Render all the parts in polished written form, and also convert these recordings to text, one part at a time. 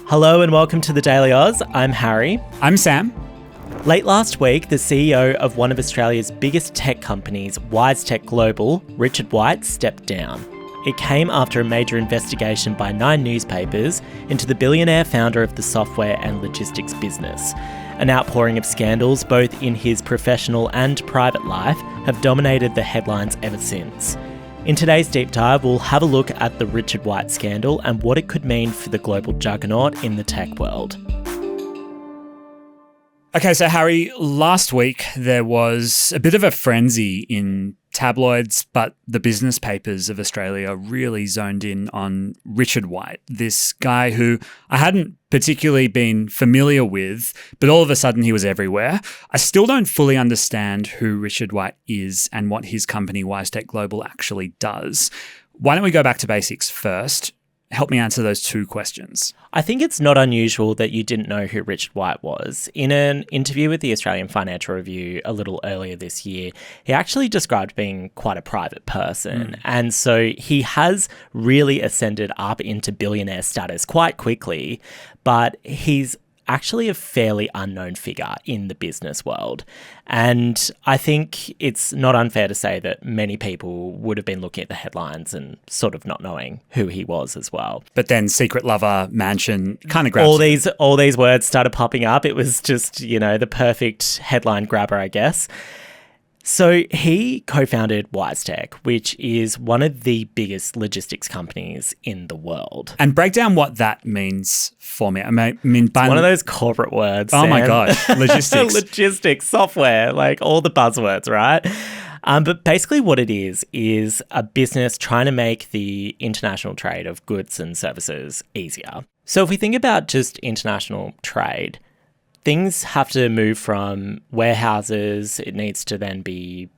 Hello and welcome to the Daily Aus. I'm Harry. I'm Sam. Late last week, the CEO of one of Australia's biggest tech companies, WiseTech Global, Richard White, stepped down. It came after a major investigation by 9 newspapers into the billionaire founder of the software and logistics business. An outpouring of scandals, both in his professional and private life, have dominated the headlines ever since. In today's deep dive, we'll have a look at the Richard White scandal and what it could mean for the global juggernaut in the tech world. Okay, so Harry, last week there was a bit of a frenzy in tabloids, but the business papers of Australia really zoned in on Richard White, this guy who I hadn't particularly been familiar with, but all of a sudden he was everywhere. I still don't fully understand who Richard White is and what his company WiseTech Global actually does. Why don't we go back to basics first? Help me answer those 2 questions. I think it's not unusual that you didn't know who Richard White was. In an interview with the Australian Financial Review a little earlier this year, he actually described being quite a private person. And so he has really ascended up into billionaire status quite quickly, but he's actually a fairly unknown figure in the business world. And I think it's not unfair to say that many people would have been looking at the headlines and sort of not knowing who he was as well. But then secret lover, mansion kind of grabs all these words started popping up. It was just, the perfect headline grabber, I guess. So he co-founded WiseTech, which is one of the biggest logistics companies in the world. And break down what that means for me. One of those corporate words. Oh Sam. My God, logistics. Logistics, software, like all the buzzwords, right? But basically what it is a business trying to make the international trade of goods and services easier. So if we think about just international trade, things have to move from warehouses. It needs to then be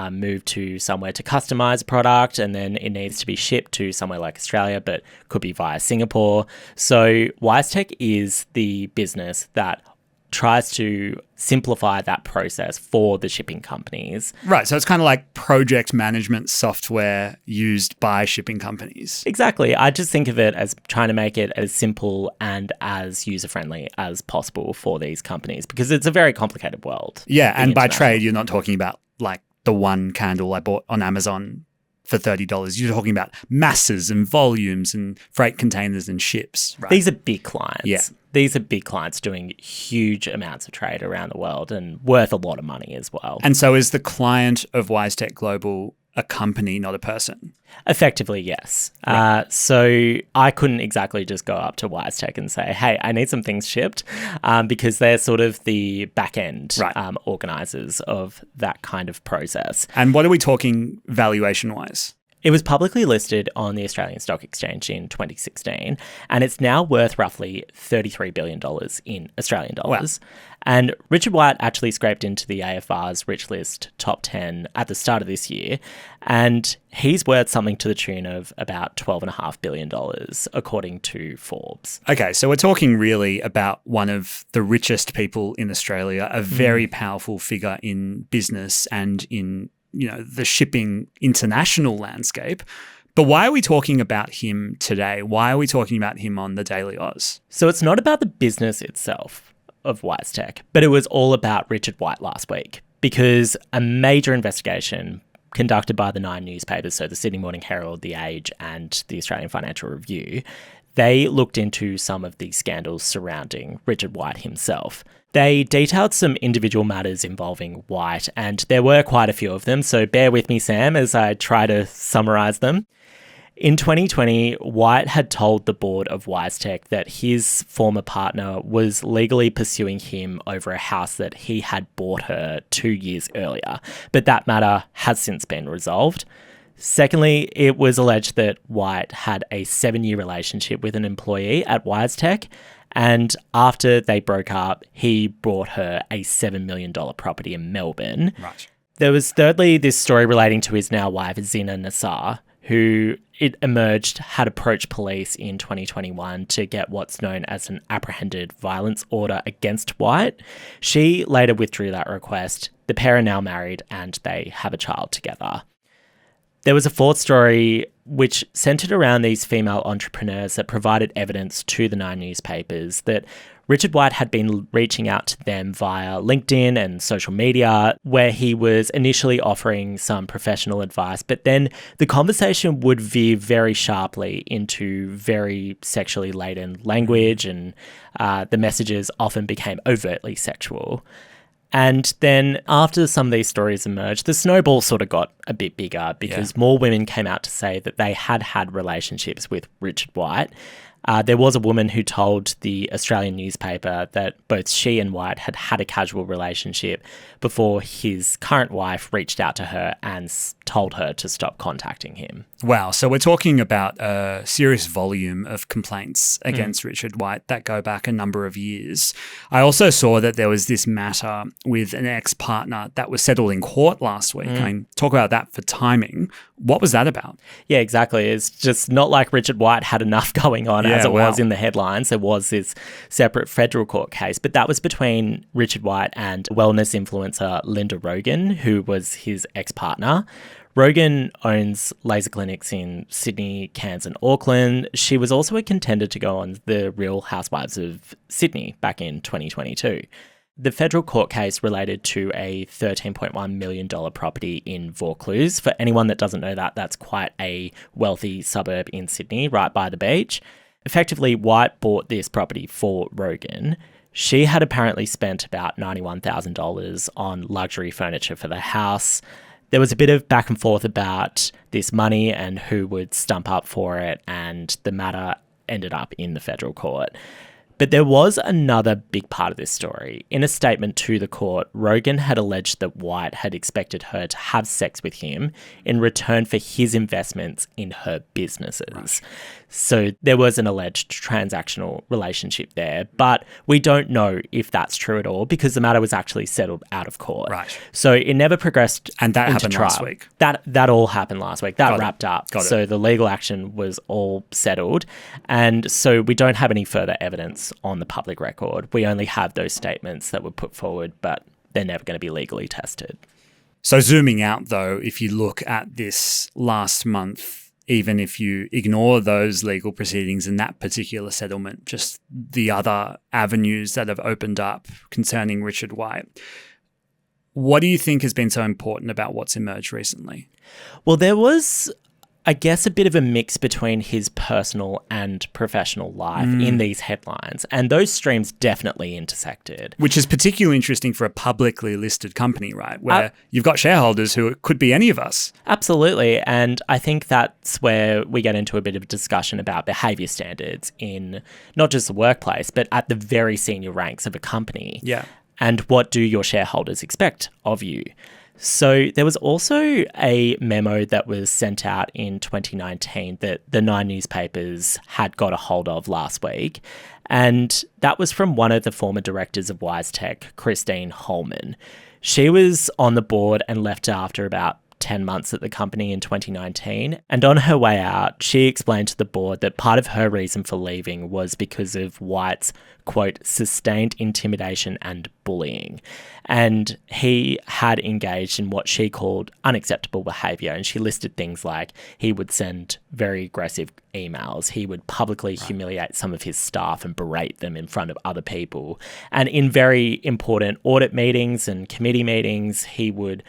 moved to somewhere to customize a product, and then it needs to be shipped to somewhere like Australia, but could be via Singapore. So WiseTech is the business that tries to simplify that process for the shipping companies. Right, so it's kind of like project management software used by shipping companies. Exactly. I just think of it as trying to make it as simple and as user-friendly as possible for these companies, because it's a very complicated world. Yeah, and by trade, you're not talking about like the one candle I bought on Amazon for $30. You're talking about masses and volumes and freight containers and ships. Right? These are big clients. Yeah. These are big clients doing huge amounts of trade around the world and worth a lot of money as well. And so is the client of WiseTech Global a company, not a person? Effectively, yes. Right. So I couldn't exactly just go up to WiseTech and say, hey, I need some things shipped, because they're sort of the back-end organisers of that kind of process. And what are we talking valuation-wise? It was publicly listed on the Australian Stock Exchange in 2016, and it's now worth roughly $33 billion in Australian dollars. Wow. And Richard White actually scraped into the AFR's Rich List top 10 at the start of this year, and he's worth something to the tune of about $12.5 billion, according to Forbes. Okay, so we're talking really about one of the richest people in Australia, a very powerful figure in business and in the shipping international landscape. But why are we talking about him today? Why are we talking about him on the Daily Aus? So it's not about the business itself of WiseTech, but it was all about Richard White last week, because a major investigation conducted by the 9 newspapers, so the Sydney Morning Herald, The Age and the Australian Financial Review, they looked into some of the scandals surrounding Richard White himself. They detailed some individual matters involving White, and there were quite a few of them, so bear with me, Sam, as I try to summarise them. In 2020, White had told the board of WiseTech that his former partner was legally pursuing him over a house that he had bought her 2 years earlier, but that matter has since been resolved. Secondly, it was alleged that White had a 7-year relationship with an employee at WiseTech, and after they broke up, he bought her a $7 million property in Melbourne. Right. There was thirdly this story relating to his now wife, Zina Nassar, who it emerged had approached police in 2021 to get what's known as an apprehended violence order against White. She later withdrew that request. The pair are now married and they have a child together. There was a fourth story which centered around these female entrepreneurs that provided evidence to the Nine newspapers that Richard White had been reaching out to them via LinkedIn and social media, where he was initially offering some professional advice, but then the conversation would veer very sharply into very sexually laden language, and the messages often became overtly sexual. And then after some of these stories emerged, the snowball sort of got a bit bigger because more women came out to say that they had had relationships with Richard White. There was a woman who told the Australian newspaper that both she and White had had a casual relationship before his current wife reached out to her and told her to stop contacting him. Wow. So we're talking about a serious volume of complaints against Richard White that go back a number of years. I also saw that there was this matter with an ex-partner that was settled in court last week. I mean, talk about that for timing. What was that about? Yeah, exactly. It's just not like Richard White had enough going on as it was in the headlines. There was this separate federal court case, but that was between Richard White and wellness influencer Linda Rogan, who was his ex-partner. Rogan owns laser clinics in Sydney, Cairns and Auckland. She was also a contender to go on The Real Housewives of Sydney back in 2022. The federal court case related to a $13.1 million property in Vaucluse. For anyone that doesn't know that, that's quite a wealthy suburb in Sydney, right by the beach. Effectively, White bought this property for Rogan. She had apparently spent about $91,000 on luxury furniture for the house. There was a bit of back and forth about this money and who would stump up for it, and the matter ended up in the federal court. But there was another big part of this story. In a statement to the court, Rogan had alleged that White had expected her to have sex with him in return for his investments in her businesses. Right. So there was an alleged transactional relationship there, but we don't know if that's true at all because the matter was actually settled out of court. Right. So it never progressed. And that into happened trial. last week. That all happened last week. That wrapped up. Got it. So the legal action was all settled. And so we don't have any further evidence on the public record. We only have those statements that were put forward, but they're never going to be legally tested. So zooming out, though, if you look at this last month, even if you ignore those legal proceedings and that particular settlement, just the other avenues that have opened up concerning Richard White, what do you think has been so important about what's emerged recently? Well, there was, I guess, a bit of a mix between his personal and professional life in these headlines, and those streams definitely intersected. Which is particularly interesting for a publicly listed company, right? Where you've got shareholders who could be any of us. Absolutely, and I think that's where we get into a bit of a discussion about behaviour standards in not just the workplace, but at the very senior ranks of a company. Yeah. And what do your shareholders expect of you? So there was also a memo that was sent out in 2019 that the Nine newspapers had got a hold of last week. And that was from one of the former directors of WiseTech, Christine Hullman. She was on the board and left after about 10 months at the company in 2019. And on her way out, she explained to the board that part of her reason for leaving was because of White's, quote, sustained intimidation and bullying. And he had engaged in what she called unacceptable behaviour. And she listed things like he would send very aggressive emails. He would publicly humiliate some of his staff and berate them in front of other people. And in very important audit meetings and committee meetings, he would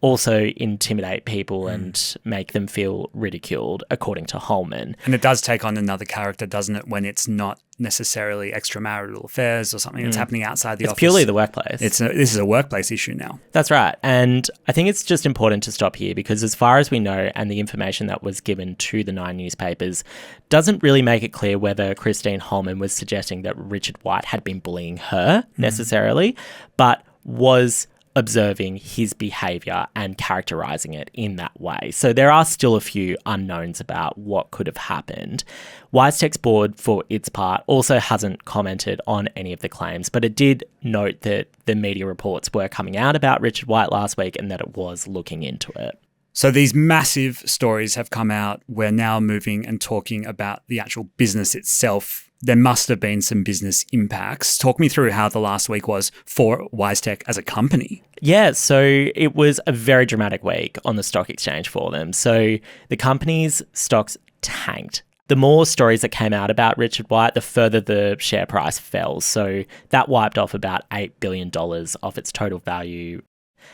also intimidate people and make them feel ridiculed, according to Hullman. And it does take on another character, doesn't it, when it's not necessarily extramarital affairs or something that's happening outside the office. It's purely the workplace. This is a workplace issue now. That's right. And I think it's just important to stop here because as far as we know and the information that was given to the Nine newspapers doesn't really make it clear whether Christine Hullman was suggesting that Richard White had been bullying her necessarily, but was observing his behaviour and characterising it in that way. So there are still a few unknowns about what could have happened. WiseTech's board, for its part, also hasn't commented on any of the claims, but it did note that the media reports were coming out about Richard White last week and that it was looking into it. So these massive stories have come out. We're now moving and talking about the actual business itself there must have been some business impacts. Talk me through how the last week was for WiseTech as a company. Yeah, so it was a very dramatic week on the stock exchange for them. So the company's stocks tanked. The more stories that came out about Richard White, the further the share price fell. So that wiped off about $8 billion off its total value.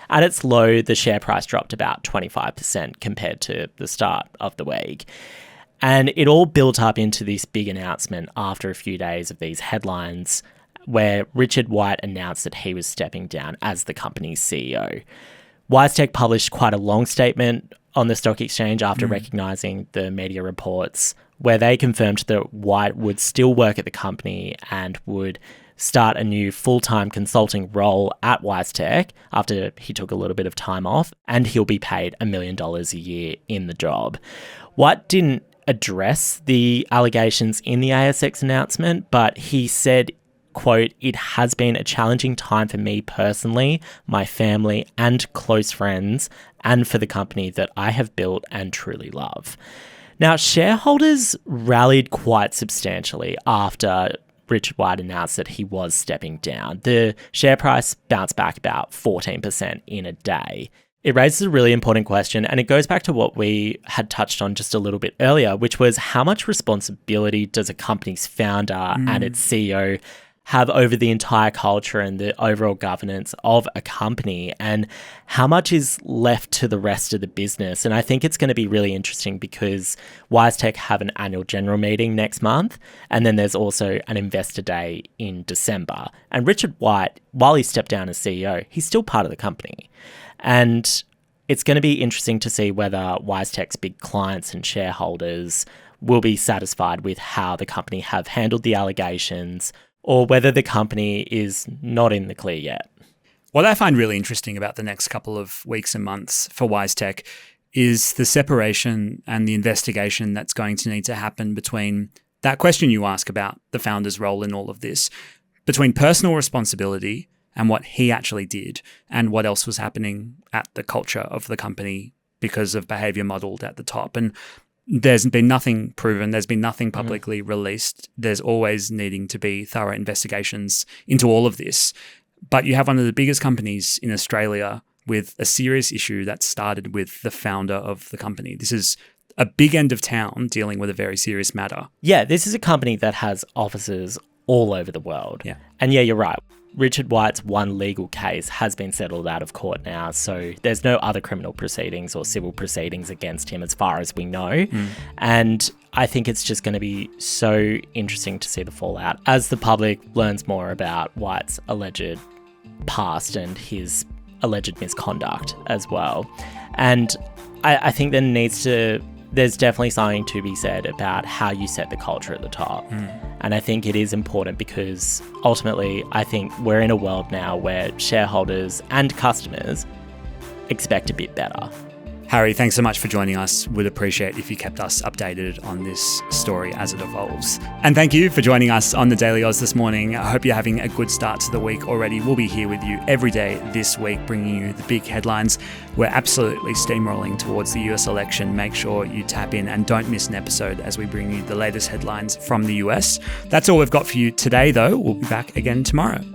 At its low, the share price dropped about 25% compared to the start of the week. And it all built up into this big announcement after a few days of these headlines where Richard White announced that he was stepping down as the company's CEO. WiseTech published quite a long statement on the stock exchange after recognising the media reports where they confirmed that White would still work at the company and would start a new full-time consulting role at WiseTech after he took a little bit of time off, and he'll be paid $1 million a year in the job. White didn't address the allegations in the ASX announcement, but he said, quote, "It has been a challenging time for me personally, my family and close friends, and for the company that I have built and truly love." Now, shareholders rallied quite substantially after Richard White announced that he was stepping down. The share price bounced back about 14% in a day. It raises a really important question, and it goes back to what we had touched on just a little bit earlier, which was how much responsibility does a company's founder and its CEO have over the entire culture and the overall governance of a company, and how much is left to the rest of the business. And I think it's going to be really interesting because WiseTech have an annual general meeting next month, and then there's also an investor day in December. And Richard White, while he stepped down as CEO, he's still part of the company. And it's going to be interesting to see whether WiseTech's big clients and shareholders will be satisfied with how the company have handled the allegations, or whether the company is not in the clear yet. What I find really interesting about the next couple of weeks and months for WiseTech is the separation and the investigation that's going to need to happen between that question you ask about the founder's role in all of this, between personal responsibility and what he actually did, and what else was happening at the culture of the company because of behavior modeled at the top. And there's been nothing proven. There's been nothing publicly released. There's always needing to be thorough investigations into all of this. But you have one of the biggest companies in Australia with a serious issue that started with the founder of the company. This is a big end of town dealing with a very serious matter. Yeah, this is a company that has offices all over the world. Yeah. And yeah, you're right. Richard White's one legal case has been settled out of court now, so there's no other criminal proceedings or civil proceedings against him as far as we know. And I think it's just going to be so interesting to see the fallout as the public learns more about White's alleged past and his alleged misconduct as well. And I think there's definitely something to be said about how you set the culture at the top. And I think it is important because ultimately I think we're in a world now where shareholders and customers expect a bit better. Harry, thanks so much for joining us. Would appreciate if you kept us updated on this story as it evolves. And thank you for joining us on the Daily Aus this morning. I hope you're having a good start to the week already. We'll be here with you every day this week, bringing you the big headlines. We're absolutely steamrolling towards the US election. Make sure you tap in and don't miss an episode as we bring you the latest headlines from the US. That's all we've got for you today, though. We'll be back again tomorrow.